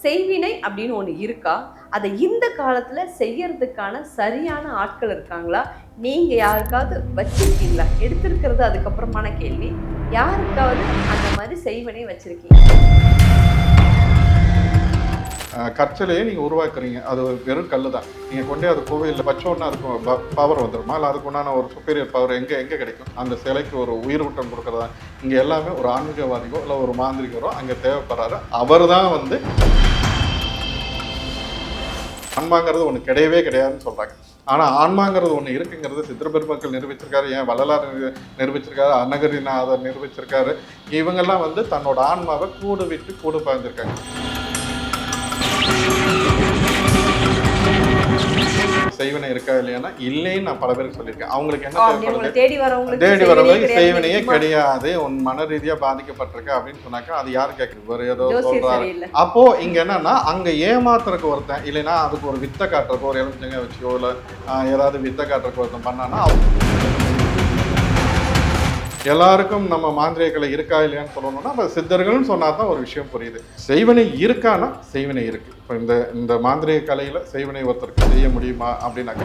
செய்வினை அப்படின்னு ஒண்ணு இருக்கா? அத இந்த காலத்துல செய்யறதுக்கான சரியான ஆட்கள் இருக்காங்களா? நீங்க யாருக்காவது வச்சிருக்கீங்களா? எடுத்திருக்கிறது அதுக்கப்புறமான கேள்வி. யாருக்காவது அந்த மாரி செய்வினை வச்சிருக்கீங்களா? கற்சிலையே நீங்க உருவாக்குறீங்க. அது ஒரு வெறும் கல்லு தான். நீங்க கொண்டே அது கோவில்ல வச்சோனே அதுக்கு பவர் வந்துருமா? இல்ல அதுக்கு உண்டான ஒரு சுப்பீரியர் பவர் எங்க எங்க கிடைக்கும்? அந்த சிலைக்கு ஒரு உயிரூட்டம் குடுக்குறதா? இங்க எல்லாமே ஒரு ஆன்மீகவாதியோ, இல்ல ஒரு மாந்திரிகரோ அங்க தேவைப்படுறாரு. அவர் தான் வந்து ஆன்மாங்கிறது ஒண்ணு கிடையவே கிடையாதுன்னு சொல்றாங்க. ஆனா ஆன்மாங்கிறது ஒண்ணு இருக்குங்கிறது சித்தர் பெருமக்கள் நிரூபிச்சிருக்காரு. ஏன் வள்ளலார் நிரூபிச்சிருக்காரு. அருணகிரிநாதர் நிரூபிச்சிருக்காரு. இவங்கெல்லாம் வந்து தன்னோட ஆன்மாவை கூடு விட்டு கூடு பாய்ந்திருக்காங்க. செய்வினை இருக்கா இல்லையானா இல்லைன்னு நான் பல பேருக்கு சொல்லியிருக்கேன். அவங்களுக்கு என்ன தேவைப்படுது? தேடி வரவங்களுக்கு தேடி வரவங்களுக்கு செய்வினையே கிடையாது, உன் மன ரீதியா பாதிக்கப்பட்டிருக்க அப்படின்னு சொன்னாக்கா அது யாரு கேட்குறது? இவர் ஏதோ சொல்றாரு. அப்போ இங்க என்னன்னா அங்க ஏமாத்துறதுக்கு ஒருத்தன் இல்லைன்னா அதுக்கு ஒரு வித்தை காட்டுறதுக்கு ஒரு எலுமிச்சங்க வச்சுக்கோ இல்ல ஏதாவது வித்தை காட்டுறதுக்கு ஒருத்தன் பண்ணானா எல்லாருக்கும் நம்ம மாந்திரிகளை இருக்கா இல்லையான்னு சொல்லணும்னா நம்ம சித்தர்கள்னு சொன்னா தான் ஒரு விஷயம் புரியுது. செய்வினை இருக்கானா செய்வினை இருக்கு. இப்போ இந்த மாந்திரிக கலையில செய்வினை ஒருத்தருக்கு செய்ய முடியுமா அப்படின்னாக்க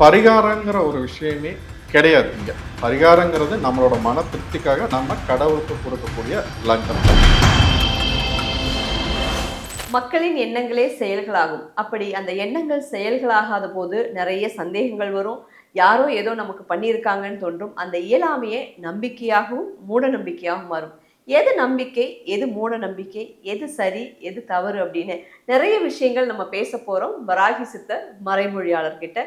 பரிகாரங்கிற ஒரு விஷயமே கிடையாது. இங்க பரிகாரங்கிறது நம்மளோட மன திருப்திக்காக நம்ம கடவுளுக்கு கொடுக்கக்கூடிய லஞ்சம். மக்களின் எண்ணங்களே செயல்களாகும். அப்படி அந்த எண்ணங்கள் செயல்களாகாத போது நிறைய சந்தேகங்கள் வரும். யாரோ ஏதோ நமக்கு பண்ணியிருக்காங்கன்னு தோன்றும். அந்த இயலாமையே நம்பிக்கையாகவும் மூட நம்பிக்கையாகவும் மாறும். எது நம்பிக்கை, எது மூட நம்பிக்கை, எது சரி, எது தவறு அப்படின்னு நிறைய விஷயங்கள் நம்ம பேச போறோம் வராகி சித்தர் மறைமொழியாளர்கிட்ட.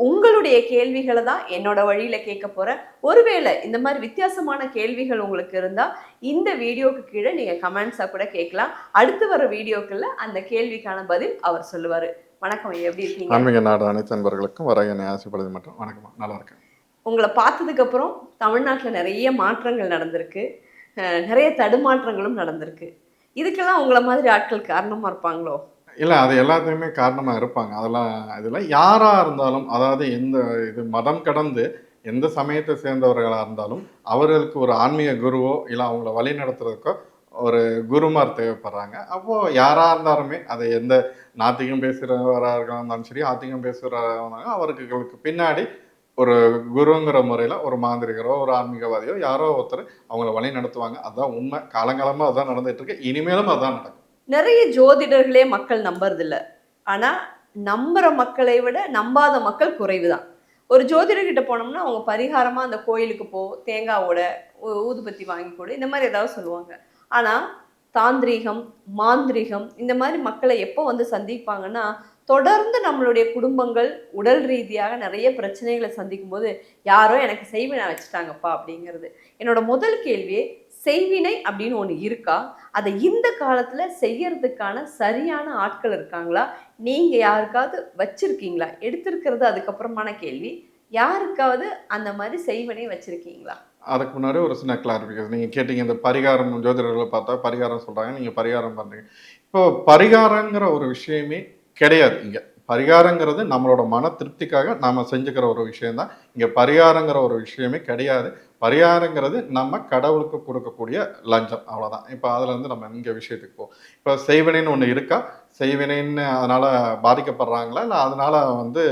உங்களுடைய கேள்விகளை தான் என்னோட வழியில கேட்க போறேன். ஒருவேளை இந்த மாதிரி வித்தியாசமான கேள்விகள் உங்களுக்கு இருந்தா இந்த வீடியோக்கு கீழே நீங்க கமெண்ட்ஸா கூட கேட்கலாம். அடுத்து வர வீடியோக்குள்ள அந்த கேள்விக்கான பதில் அவர் சொல்லுவாரு. வணக்கம், எப்படி இருக்கீங்க? ஆன்மீக நாடு அனைத்து நண்பர்களுக்கும் வராகி ஆசைப்படுது மட்டும் வணக்கம். நல்லா இருக்கேன். உங்களை பார்த்ததுக்கு அப்புறம் தமிழ்நாட்டில் நிறைய மாற்றங்கள் நடந்திருக்கு. நிறைய தடுமாற்றங்களும் நடந்திருக்கு. இதுக்கெல்லாம் உங்களை மாதிரி ஆட்கள் காரணமா இருப்பாங்களோ? இல்லை, அது எல்லாத்துக்குமே காரணமாக இருப்பாங்க. அதெல்லாம் இதில் யாராக இருந்தாலும், அதாவது இது மதம் கடந்து எந்த சமயத்தை சேர்ந்தவர்களாக இருந்தாலும் அவர்களுக்கு ஒரு ஆன்மீக குருவோ இல்லை அவங்கள வழி நடத்துறதுக்கோ ஒரு குருமார் தேவைப்படுறாங்க. அப்போது யாராக இருந்தாலுமே அதை எந்த நாத்திகம் பேசுகிறவராக இருந்தாலும் சரி, ஆத்திகம் பேசுகிறவராக இருந்தாலும் அவர்களுக்கு பின்னாடி ஒரு குருங்கிற முறையில் ஒரு மாந்திரிகரோ ஒரு ஆன்மீகவாதியோ யாரோ ஒருத்தர் அவங்கள வழி நடத்துவாங்க. அதுதான் உண்மை. காலங்காலமாக அதுதான் நடந்துகிட்டு இருக்கு. இனிமேலும் அதுதான் நடக்கும். நிறைய ஜோதிடர்களே மக்கள் நம்புறதில்ல. ஆனா நம்புற மக்களை விட நம்பாத மக்கள் குறைவுதான். ஒரு ஜோதிடர்கிட்ட போனோம்னா அவங்க பரிகாரமா அந்த கோயிலுக்கு போ, தேங்காவோட ஊதுபத்தி வாங்கி கொடு, இந்த மாதிரி ஏதாவது சொல்லுவாங்க. ஆனா தாந்திரீகம், மாந்திரிகம் இந்த மாதிரி மக்களை எப்போ வந்து சந்திப்பாங்கன்னா, தொடர்ந்து நம்மளுடைய குடும்பங்கள் உடல் ரீதியாக நிறைய பிரச்சனைகளை சந்திக்கும் போது யாரோ எனக்கு செய்வினை வச்சுட்டாங்கப்பா அப்படிங்கிறது. என்னோட முதல் கேள்வியே, செய்வினை அப்படின்னு ஒண்ணு இருக்கா? அதை இந்த காலத்துல செய்யறதுக்கான சரியான ஆட்கள் இருக்காங்களா? நீங்க யாருக்காவது வச்சிருக்கீங்களா? எடுத்திருக்கிறது அதுக்கப்புறமான கேள்வி. யாருக்காவது அந்த மாதிரி செய்வினை வச்சிருக்கீங்களா? அதுக்கு முன்னாடி ஒரு சின்ன கிளாரிஃபிகேஷன். நீங்கள் கேட்டீங்க இந்த பரிகாரம் ஜோதிடர்களை பார்த்தா பரிகாரம் சொல்கிறாங்க, நீங்கள் பரிகாரம் பண்ணுறீங்க. இப்போ பரிகாரங்கிற ஒரு விஷயமே கிடையாது இங்கே. பரிகாரங்கிறது நம்மளோட மன திருப்திக்காக நாம் செஞ்சுக்கிற ஒரு விஷயந்தான். இங்கே பரிகாரங்கிற ஒரு விஷயமே கிடையாது. பரிகாரங்கிறது நம்ம கடவுளுக்கு கொடுக்கக்கூடிய லஞ்சம், அவ்வளோதான். இப்போ அதில் வந்து நம்ம இங்கே விஷயத்துக்கு போவோம். இப்போ செய்வினைன்னு ஒன்று இருக்கா? செய்வினைன்னு அதனால் பாதிக்கப்படுறாங்களா? இல்லை அதனால் வந்து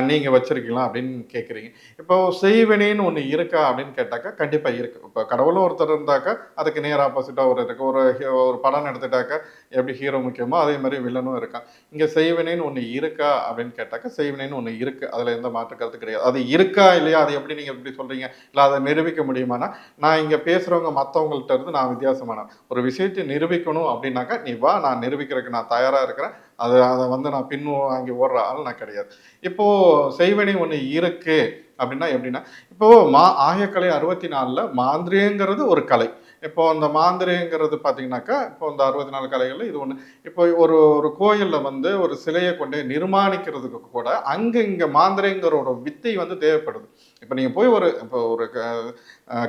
நீங்கள் வச்சுருக்கீங்களா அப்படின்னு கேட்குறீங்க. இப்போ செய்வினைன்னு ஒன்று இருக்கா அப்படின்னு கேட்டாக்கா கண்டிப்பாக இருக்குது. இப்போ கடவுளும் ஒருத்தர் இருந்தாக்கா அதுக்கு நேர் ஆப்போசிட்டாக ஒரு இருக்குது. ஒரு படம் எடுத்துட்டாக்கா எப்படி ஹீரோ முக்கியமோ அதே மாதிரி வில்லனும் இருக்கான். இங்கே செய்வினைன்னு ஒன்று இருக்கா அப்படின்னு கேட்டாக்கா செய்வினைன்னு ஒன்று இருக்குது. அதில் எந்த மாற்று கருத்து கிடையாது. அது இருக்கா இல்லையா, அது எப்படி நீங்கள் எப்படி சொல்கிறீங்க, இல்லை அதை நிரூபிக்க முடியுமானா, நான் இங்கே பேசுகிறவங்க மற்றவங்கள்ட்ட இருந்து நான் வித்தியாசமான ஒரு விஷயத்தை நிரூபிக்கணும் அப்படின்னாக்கா நீ வா, நான் நிரூபிக்கிறதுக்கு நான் தயாராக இருக்கிறேன். அதை வந்து நான் வாங்கி ஓடுற ஆள் நான் கிடையாது. இப்போ செய்வினை ஒன்று இருக்கு அப்படின்னா எப்படின்னா, இப்போ ஆயக்கலை 64ல் மாந்திரியங்கிறது ஒரு கலை. இப்போ அந்த மாந்திரியங்கிறது பார்த்தீங்கன்னாக்கா இப்போ இந்த 64 கலைகளில் இது ஒன்று. இப்போ ஒரு கோயிலில் வந்து ஒரு சிலையை கொண்டு நிர்மாணிக்கிறதுக்கு கூட அங்கே இங்கே மாந்திரியங்கிற ஒரு வித்தை வந்து தேவைப்படுது. இப்போ நீங்கள் போய் இப்போ ஒரு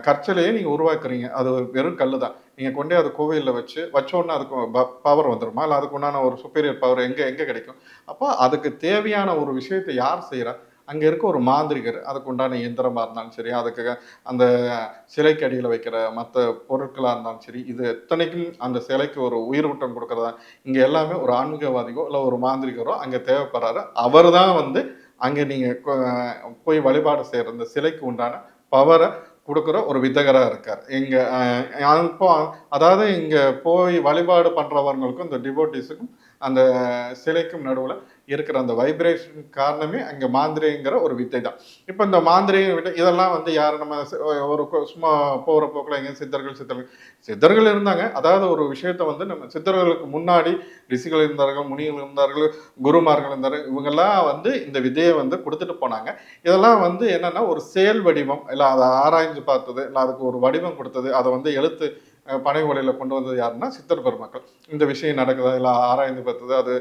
கற்சிலையே நீங்கள் உருவாக்குறீங்க. அது வெறும் கல் தான். நீங்கள் கொண்டே அது கோவிலில் வச்சோன்னே அதுக்கு பவர் வந்துருமா? இல்லை அதுக்கு உண்டான ஒரு சுப்பீரியர் பவர் எங்கே எங்கே கிடைக்கும்? அப்போ அதுக்கு தேவையான ஒரு விஷயத்தை யார் செய்கிறா? அங்கே இருக்க ஒரு மாந்திரிகர், அதுக்கு உண்டான இயந்திரமாக இருந்தாலும் சரி, அதுக்கு அந்த சிலைக்கு அடியில் வைக்கிற மற்ற பொருட்களாக இருந்தாலும் சரி, இது எத்தனைக்கும் அந்த சிலைக்கு ஒரு உயிரூட்டம் கொடுக்குறதா, இங்கே எல்லாமே ஒரு ஆன்மீகவாதியோ இல்லை ஒரு மாந்திரிகரோ அங்கே தேவைப்படுறாரு. அவர் தான் வந்து அங்கே நீங்கள் போய் வழிபாடு செய்கிற இந்த சிலைக்கு உண்டான பவரை கொடுக்குற ஒரு வித்தகரா இருக்கார் இங்க. இப்போ அதாவது இங்க போய் வழிபாடு பண்றவங்களுக்கும் இந்த டிவோட்டிஸுக்கும் அந்த சிலைக்கும் நடுவுல இருக்கிற அந்த வைப்ரேஷன் காரணமே அங்க மாந்திரிங்கிற ஒரு வித்தை தான். இப்போ இந்த மாந்திரிக வித்தை இதெல்லாம் வந்து யார் நம்ம ஒரு சும்மா போகிற போக்கில் எங்க சித்தர்கள் இருந்தாங்க. அதாவது ஒரு விஷயத்த வந்து நம்ம சித்தர்களுக்கு முன்னாடி ரிஷிகள் இருந்தார்கள், முனிகள் இருந்தார்கள், குருமார்கள் இருந்தார்கள். இவங்கெல்லாம் வந்து இந்த விதையை வந்து கொடுத்துட்டு போனாங்க. இதெல்லாம் வந்து என்னன்னா ஒரு செயல் வடிவம், இல்லை அதை ஆராய்ஞ்சு பார்த்தது, இல்லை அதுக்கு ஒரு வடிவம் கொடுத்தது, அதை வந்து எழுத்து பனை ஓலையில் கொண்டு வந்தது யாருன்னா சித்தர் பெருமக்கள். இந்த விஷயம் நடக்குதா இல்லை ஆராய்ந்து பார்த்தது, அது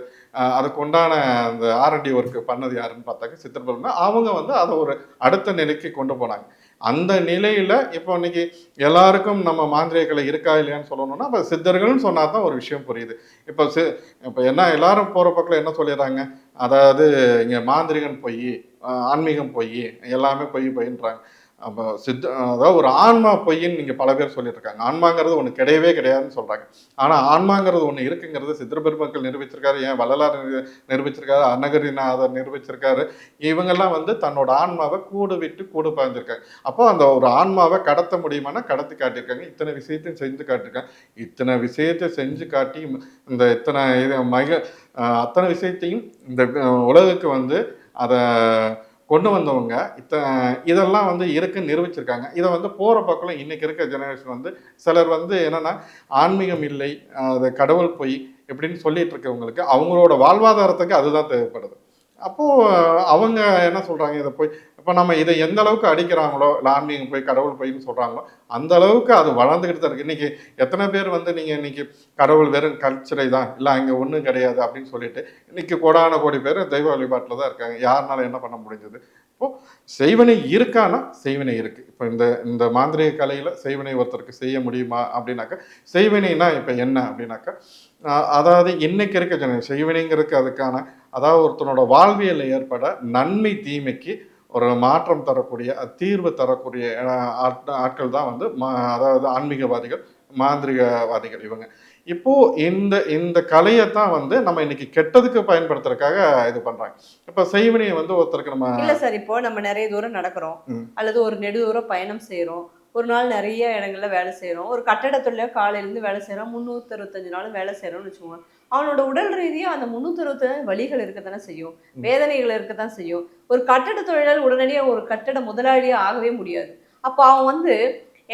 அதுக்கு உண்டான அந்த ஆர்என்டி ஒர்க் பண்ணது யாருன்னு பார்த்தாக்க சித்தர் பெருமக்கள். அவங்க வந்து அதை ஒரு அடுத்த நிலைக்கு கொண்டு போனாங்க. அந்த நிலையில இப்போ இன்னைக்கு எல்லாருக்கும் நம்ம மாந்திரிக கலை இருக்கா இல்லையான்னு சொல்லணும்னா அப்போ சித்தர்கள்னு சொன்னா தான் ஒரு விஷயம் புரியுது. இப்போ என்ன எல்லாரும் போற பக்கம் என்ன சொல்லிடுறாங்க, அதாவது இங்க மாந்திரிகன் பொய், ஆன்மீகம் பொய், எல்லாமே பொய்ன்றாங்க. அப்போ அதாவது ஒரு ஆன்மா பொய்ன்னு நீங்க பல பேர் சொல்லிட்டு இருக்காங்க. ஆன்மாங்கிறது ஒண்ணு கிடையவே கிடையாதுன்னு சொல்றாங்க. ஆனா ஆன்மாங்கிறது ஒண்ணு இருக்குங்கிறது சித்திர பெருமக்கள் நிரூபிச்சிருக்காரு, ஏன் வள்ளலார் நிரூபிச்சிருக்காரு, அருணகிரிநாதர் நிரூபிச்சிருக்காரு. இவங்கெல்லாம் வந்து தன்னோட ஆன்மாவை கூடு விட்டு கூடு பாய்ந்திருக்காங்க. அப்போ அந்த ஒரு ஆன்மாவை கடத்த முடியுமானா கடத்தி காட்டியிருக்காங்க. இத்தனை விஷயத்தையும் செஞ்சு காட்டியிருக்காங்க. இத்தனை விஷயத்தை செஞ்சு காட்டி இந்த இத்தனை அத்தனை விஷயத்தையும் இந்த உலகுக்கு வந்து அதை கொண்டு வந்தவங்க இதெல்லாம் வந்து இருக்குன்னு நிரூபிச்சிருக்காங்க. இதை வந்து போகிற பக்கம் இன்னைக்கு இருக்க ஜெனரேஷன் வந்து சிலர் வந்து என்னன்னா ஆன்மீகம் இல்லை, அது கடவுள் பொய் எப்படின்னு சொல்லிட்டு இருக்கவங்களுக்கு அவங்களோட வாழ்வாதாரத்துக்கு அதுதான் தேவைப்படுது. அப்போது அவங்க என்ன சொல்கிறாங்க, இதை போய் இப்போ நம்ம இதை எந்த அளவுக்கு அடிக்கிறாங்களோ, இல்லை ஆன்மீகம் போய் கடவுள் போயின்னு சொல்கிறாங்களோ அந்த அளவுக்கு அது வளர்ந்துக்கிட்டு தான் இருக்குது. இன்றைக்கி எத்தனை பேர் வந்து நீங்கள் இன்றைக்கி கடவுள் வெறும் கல்ச்சரை தான், இல்லை அங்கே ஒன்றும் கிடையாது அப்படின்னு சொல்லிட்டு இன்றைக்கி கோடான கோடி பேர் தெய்வ வழிபாட்டில் தான் இருக்காங்க. யாருனால என்ன பண்ண முடிஞ்சது? இப்போது செய்வினை இருக்கானா செய்வினை இருக்குது. இப்போ இந்த மாந்திரிக கலையில் செய்வினை ஒருத்தருக்கு செய்ய முடியுமா அப்படின்னாக்கா, செய்வினைனா இப்போ என்ன அப்படின்னாக்கா, அதாவது இன்னைக்கு இருக்க செய்வினைங்கிறதுக்கு அதுக்கான அதாவது ஒருத்தனோட வாழ்வியலில் ஏற்பட நன்மை தீமைக்கு ஒரு மாற்றம் தரக்கூடிய தீர்வு தரக்கூடிய ஆட்கள் தான் வந்து அதாவது ஆன்மீகவாதிகள், மாந்திரிகவாதிகள் இவங்க. இப்போ இந்த கலையைத்தான் வந்து நம்ம இன்னைக்கு கெட்டதுக்கு பயன்படுத்துறதுக்காக இது பண்றாங்க. இப்ப செய்வினையை வந்து ஒருத்தருக்கு நம்ம இல்ல சார், இப்போ நம்ம நிறைய தூரம் நடக்கிறோம் அல்லது ஒரு நெடுதூரம் பயணம் செய்யறோம், ஒரு நாள் நிறைய இடங்கள்ல வேலை செய்யறோம், ஒரு கட்டடத்துல காலையிலேருந்து வேலை செய்யறோம், 365 நாளும் வேலை செய்யறோம்னு வச்சுக்கோங்க. அவனோட உடல் ரீதியா அந்த 365 வலிகள் இருக்கத்தானே செய்யும், வேதனைகள் இருக்கத்தான் செய்யும். ஒரு கட்டட தொழிலாளர் உடனடியாக ஒரு கட்டட முதலாளியா ஆகவே முடியாது. அப்போ அவன் வந்து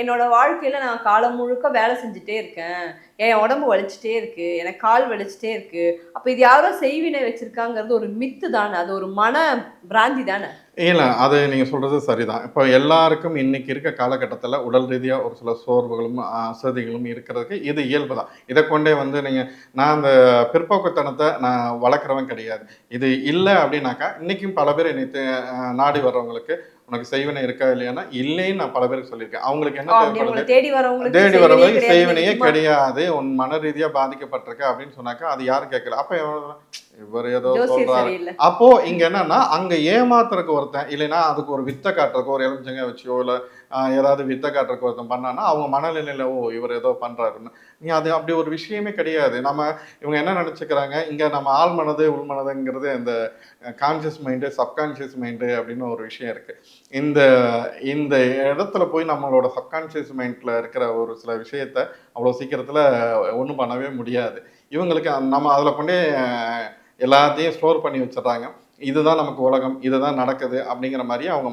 என்னோட வாழ்க்கையில நான் காலம் முழுக்க வேலை செஞ்சுட்டே இருக்கேன், என் உடம்பு வலிச்சுட்டே இருக்கு, எனக்கு கால் வலிச்சுட்டே இருக்கு. அப்ப இது யாரோ செய்வினை வச்சிருக்காங்கிறது ஒரு மித்து தானே, அது ஒரு மன பிராந்தி தானே. இல்லை, அது நீங்கள் சொல்கிறது சரிதான். இப்போ எல்லாருக்கும் இன்னைக்கு இருக்க காலகட்டத்தில் உடல் ரீதியாக ஒரு சில சோர்வுகளும் அசதிகளும் இருக்கிறதுக்கு இது இயல்பு தான். இதை கொண்டே வந்து நான் அந்த பிற்போக்குத்தனத்தை நான் வளர்க்குறவன் கிடையாது. இது இல்லை அப்படின்னாக்கா இன்றைக்கும் பல பேர் என்னை நாடி வர்றவங்களுக்கு உனக்கு செய்வினை இருக்கா இல்லையானா இல்லைன்னு நான் பல பேருக்கு சொல்லியிருக்கேன். அவங்களுக்கு என்ன தேவைப்படுது, தேடி வரவங்களுக்கு செய்வினையே கிடையாது, உன் மன ரீதியாக பாதிக்கப்பட்டிருக்க அப்படின்னு சொன்னாக்கா அது யாரும் கேட்கல. அப்போ இவர் ஏதோ சொல்றாரு. அப்போ இங்க என்னன்னா அங்க ஏமாத்துறதுக்கு ஒருத்தன் இல்லைன்னா அதுக்கு ஒரு வித்தை காட்டுறதுக்கு ஒரு எலுமிச்சங்க வச்சோ இல்லை ஏதாவது வித்தை காட்டுறதுக்கு ஒருத்தன் பண்ணான்னா அவங்க மனநிலையில ஓ இவர் ஏதோ பண்றாருன்னு. நீ அது அப்படி ஒரு விஷயமே கிடையாது. இவங்க என்ன நினைச்சுக்கிறாங்க, இங்க நம்ம ஆள் மனது உள் மனதுங்கிறது இந்த கான்சியஸ் மைண்டு சப்கான்சியஸ் மைண்டு அப்படின்னு ஒரு விஷயம் இருக்கு. இந்த இடத்துல போய் நம்மளோட சப்கான்சியஸ் மைண்ட்ல இருக்கிற ஒரு சில விஷயத்த அவ்வளோ சீக்கிரத்துல ஒன்றும் பண்ணவே முடியாது. இவங்களுக்கு நம்ம அதில் கொண்டே எல்லாத்தையும் ஸ்டோர் பண்ணி வச்சிடறாங்க. இதுதான் நமக்கு உலகம், இதுதான் நடக்குது அப்படிங்கிற மாதிரி அவங்க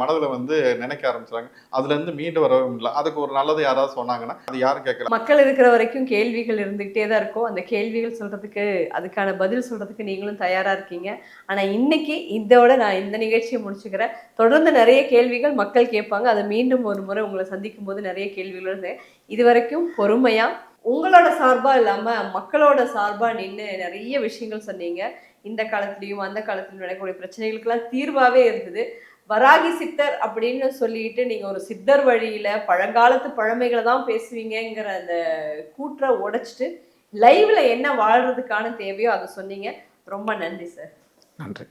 மனதில் வந்து நினைக்க ஆரம்பிச்சாங்க. அதுலேருந்து மீண்டு வரவும் இல்லை. அதுக்கு ஒரு நல்லது யாராவது சொன்னாங்கன்னா அது யாரும் கேட்கல. மக்கள் இருக்கிற வரைக்கும் கேள்விகள் இருந்துகிட்டே தான் இருக்கும். அந்த கேள்விகள் சொல்றதுக்கு அதுக்கான பதில் சொல்றதுக்கு நீங்களும் தயாரா இருக்கீங்க. ஆனா இன்னைக்கு இதோட நான் இந்த நிகழ்ச்சியை முடிச்சுக்கிறேன். தொடர்ந்து நிறைய கேள்விகள் மக்கள் கேட்பாங்க. அதை மீண்டும் ஒரு முறை உங்களை சந்திக்கும் போது நிறைய கேள்விகள். இது வரைக்கும் பொறுமையா உங்களோட சார்பா இல்லாம மக்களோட சார்பா நின்று நிறைய விஷயங்கள் சொன்னீங்க. இந்த காலத்துலயும் அந்த காலத்துலயும் நடக்கக்கூடிய பிரச்சனைகளுக்கெல்லாம் தீர்வாவே இருந்தது. வராகி சித்தர் அப்படின்னு சொல்லிட்டு நீங்க ஒரு சித்தர் வழியில பழங்காலத்து பழமைகளை தான் பேசுவீங்கிற அந்த கூற்றை உடைச்சிட்டு லைவ்ல என்ன வாழ்றதுக்கான தேவையோ அதை சொன்னீங்க. ரொம்ப நன்றி சார். நன்றி.